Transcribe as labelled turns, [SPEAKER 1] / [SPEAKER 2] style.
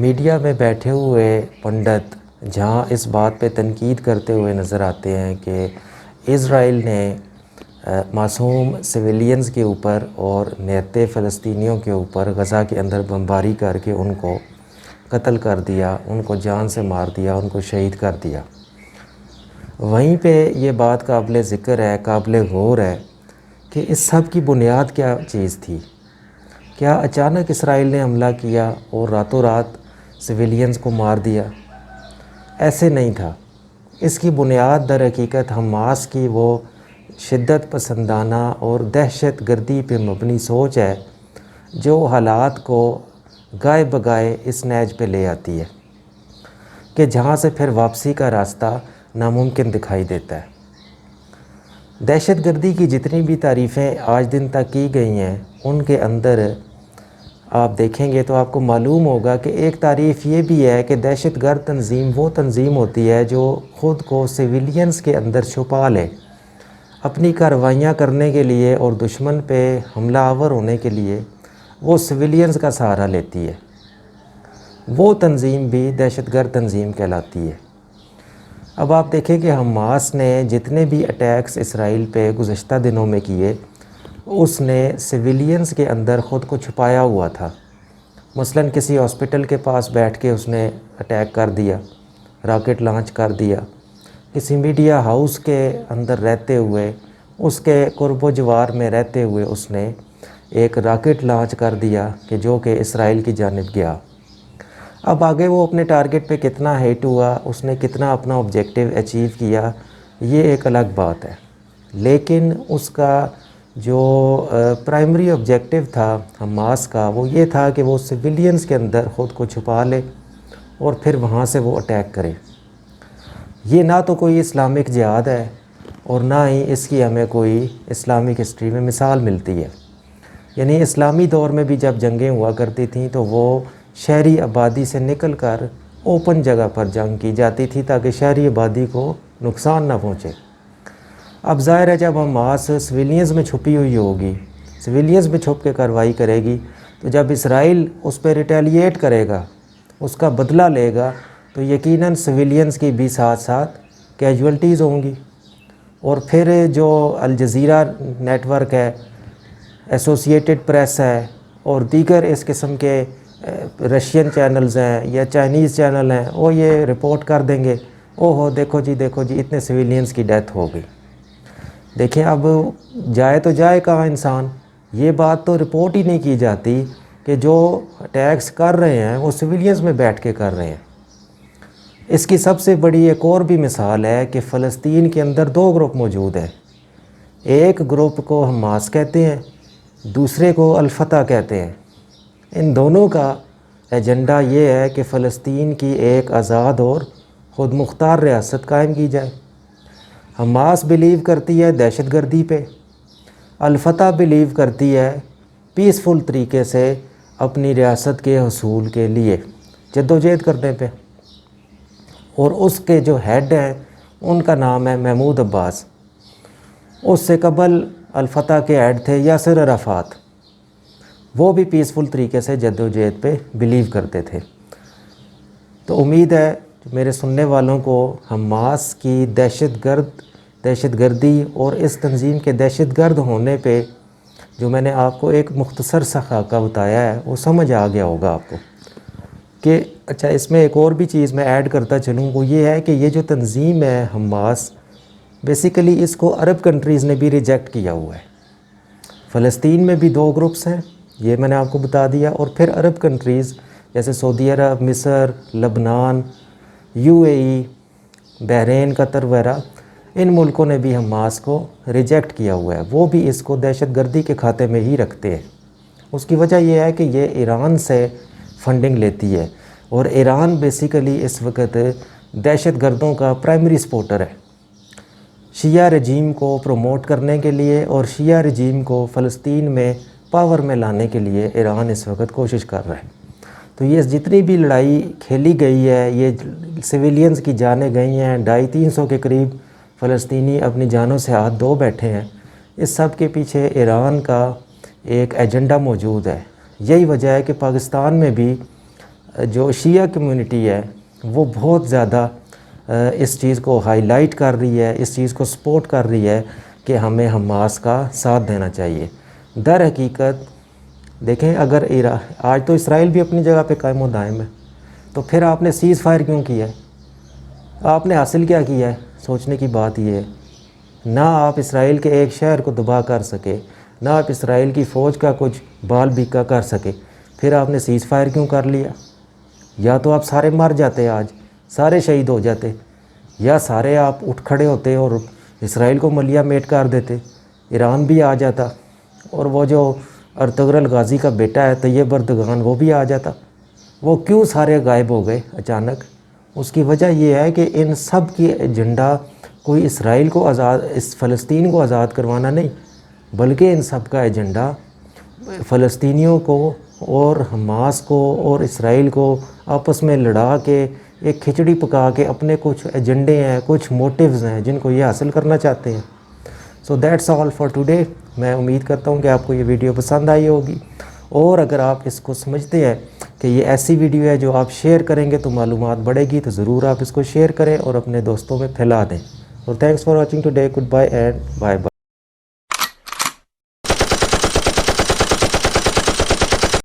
[SPEAKER 1] Media میں بیٹھے ہوئے پنڈت جہاں اس بات پہ تنقید کرتے ہوئے نظر آتے ہیں کہ اسرائیل نے معصوم سویلینز کے اوپر اور نہتے فلسطینیوں کے اوپر غزہ کے اندر بمباری کر کے ان کو قتل کر دیا، ان کو جان سے مار دیا، ان کو شہید کر دیا، وہیں پہ یہ بات قابل ذکر ہے، قابل غور ہے کہ اس سب کی بنیاد کیا چیز تھی؟ کیا اچانک اسرائیل نے حملہ کیا اور راتوں رات سویلینز کو مار دیا؟ ایسے نہیں تھا۔ اس کی بنیاد در حقیقت حماس کی وہ شدت پسندانہ اور دہشت گردی پہ مبنی سوچ ہے جو حالات کو گائے بگائے اس نیج پہ لے آتی ہے کہ جہاں سے پھر واپسی کا راستہ ناممکن دکھائی دیتا ہے۔ دہشت گردی کی جتنی بھی تعریفیں آج دن تک کی گئی ہیں ان کے اندر آپ دیکھیں گے تو آپ کو معلوم ہوگا کہ ایک تعریف یہ بھی ہے کہ دہشت گرد تنظیم وہ تنظیم ہوتی ہے جو خود کو سویلینز کے اندر چھپا لے، اپنی کارروائیاں کرنے کے لیے اور دشمن پہ حملہ آور ہونے کے لیے وہ سویلینز کا سہارا لیتی ہے۔ وہ تنظیم بھی دہشت گرد تنظیم کہلاتی ہے۔ اب آپ دیکھیں کہ حماس نے جتنے بھی اٹیکس اسرائیل پہ گزشتہ دنوں میں کیے، اس نے سویلینز کے اندر خود کو چھپایا ہوا تھا۔ مثلاً کسی ہاسپٹل کے پاس بیٹھ کے اس نے اٹیک کر دیا، راکٹ لانچ کر دیا، کسی میڈیا ہاؤس کے اندر رہتے ہوئے، اس کے قرب و جوار میں رہتے ہوئے اس نے ایک راکٹ لانچ کر دیا کہ جو کہ اسرائیل کی جانب گیا۔ اب آگے وہ اپنے ٹارگٹ پہ کتنا ہٹ ہوا، اس نے کتنا اپنا آبجیکٹیو اچیو کیا، یہ ایک الگ بات ہے، لیکن اس کا جو پرائمری آبجیکٹیو تھا حماس کا وہ یہ تھا کہ وہ سویلینز کے اندر خود کو چھپا لے اور پھر وہاں سے وہ اٹیک کرے۔ یہ نہ تو کوئی اسلامک جہاد ہے اور نہ ہی اس کی ہمیں کوئی اسلامک ہسٹری میں مثال ملتی ہے۔ یعنی اسلامی دور میں بھی جب جنگیں ہوا کرتی تھیں تو وہ شہری آبادی سے نکل کر اوپن جگہ پر جنگ کی جاتی تھی تاکہ شہری آبادی کو نقصان نہ پہنچے۔ اب ظاہر ہے جب حماس سویلینز میں چھپی ہوئی ہوگی، سویلینز میں چھپ کے کارروائی کرے گی، تو جب اسرائیل اس پہ ریٹیلیٹ کرے گا، اس کا بدلہ لے گا، تو یقیناً سویلینز کی بھی ساتھ ساتھ کیجولٹیز ہوں گی۔ اور پھر جو الجزیرہ نیٹ ورک ہے، ایسوسیٹڈ پریس ہے اور دیگر اس قسم کے رشین چینلز ہیں یا چائنیز چینل ہیں، وہ یہ رپورٹ کر دیں گے، او ہو دیکھو جی اتنے سویلینز کی ڈیتھ ہو گئی۔ دیکھیں اب جائے تو جائے کہاں انسان، یہ بات تو رپورٹ ہی نہیں کی جاتی کہ جو اٹیکس کر رہے ہیں وہ سویلینز میں بیٹھ کے کر رہے ہیں۔ اس کی سب سے بڑی ایک اور بھی مثال ہے کہ فلسطین کے اندر دو گروپ موجود ہیں، ایک گروپ کو حماس کہتے ہیں، دوسرے کو الفتح کہتے ہیں۔ ان دونوں کا ایجنڈا یہ ہے کہ فلسطین کی ایک آزاد اور خود مختار ریاست قائم کی جائے۔ حماس بلیو کرتی ہے دہشت گردی پہ، الفتح بلیو کرتی ہے پیسفل طریقے سے اپنی ریاست کے حصول کے لیے جدوجہد کرنے پہ، اور اس کے جو ہیڈ ہیں ان کا نام ہے محمود عباس۔ اس سے قبل الفتح کے ہیڈ تھے یاسر عرفات، وہ بھی پیسفل طریقے سے جدوجہد پہ بلیو کرتے تھے۔ تو امید ہے میرے سننے والوں کو حماس کی دہشت گردی اور اس تنظیم کے دہشت گرد ہونے پہ جو میں نے آپ کو ایک مختصر سا خاکہ بتایا ہے وہ سمجھ آ گیا ہوگا آپ کو کہ اچھا اس میں ایک اور بھی چیز میں ایڈ کرتا چلوں، وہ یہ ہے کہ یہ جو تنظیم ہے حماس، بیسیکلی اس کو عرب کنٹریز نے بھی ریجیکٹ کیا ہوا ہے۔ فلسطین میں بھی دو گروپس ہیں، یہ میں نے آپ کو بتا دیا، اور پھر عرب کنٹریز جیسے سعودی عرب، مصر، لبنان، UAE، بحرین، قطر وغیرہ، ان ملکوں نے بھی حماس کو ریجیکٹ کیا ہوا ہے، وہ بھی اس کو دہشت گردی کے کھاتے میں ہی رکھتے ہیں۔ اس کی وجہ یہ ہے کہ یہ ایران سے فنڈنگ لیتی ہے، اور ایران بیسیکلی اس وقت دہشت گردوں کا پرائمری سپورٹر ہے۔ شیعہ رجیم کو پروموٹ کرنے کے لیے اور شیعہ رجیم کو فلسطین میں پاور میں لانے کے لیے ایران اس وقت کوشش کر رہا ہے۔ تو یہ جتنی بھی لڑائی کھیلی گئی ہے، یہ سویلینز کی جانیں گئی ہیں، 250-300 کے قریب فلسطینی اپنی جانوں سے ہاتھ دھو بیٹھے ہیں، اس سب کے پیچھے ایران کا ایک ایجنڈا موجود ہے۔ یہی وجہ ہے کہ پاکستان میں بھی جو شیعہ کمیونٹی ہے وہ بہت زیادہ اس چیز کو ہائی لائٹ کر رہی ہے، اس چیز کو سپورٹ کر رہی ہے کہ ہمیں حماس کا ساتھ دینا چاہیے۔ در حقیقت دیکھیں، اگر آج تو اسرائیل بھی اپنی جگہ پہ قائم و دائم ہے، تو پھر آپ نے سیز فائر کیوں کیا ہے؟ آپ نے حاصل کیا کیا ہے؟ سوچنے کی بات یہ ہے، نہ آپ اسرائیل کے ایک شہر کو تباہ کر سکے، نہ آپ اسرائیل کی فوج کا کچھ بال بیکا کر سکے، پھر آپ نے سیز فائر کیوں کر لیا؟ یا تو آپ سارے مر جاتے، آج سارے شہید ہو جاتے، یا سارے آپ اٹھ کھڑے ہوتے اور اسرائیل کو ملیہ میٹ کر دیتے، ایران بھی آ جاتا، اور وہ جو ارطغرل غازی کا بیٹا ہے طیب اردگان وہ بھی آ جاتا۔ وہ کیوں سارے غائب ہو گئے اچانک؟ اس کی وجہ یہ ہے کہ ان سب کی ایجنڈا کوئی اسرائیل کو اس فلسطین کو آزاد کروانا نہیں، بلکہ ان سب کا ایجنڈا فلسطینیوں کو اور حماس کو اور اسرائیل کو آپس میں لڑا کے ایک کھچڑی پکا کے اپنے کچھ ایجنڈے ہیں، کچھ موٹیوز ہیں جن کو یہ حاصل کرنا چاہتے ہیں۔ So that's all for today. میں امید کرتا ہوں کہ آپ کو یہ ویڈیو پسند آئی ہوگی، اور اگر آپ اس کو سمجھتے ہیں کہ یہ ایسی ویڈیو ہے جو آپ شیئر کریں گے تو معلومات بڑھے گی، تو ضرور آپ اس کو شیئر کریں اور اپنے دوستوں میں پھیلا دیں۔ اور thanks for watching today. Goodbye and bye bye.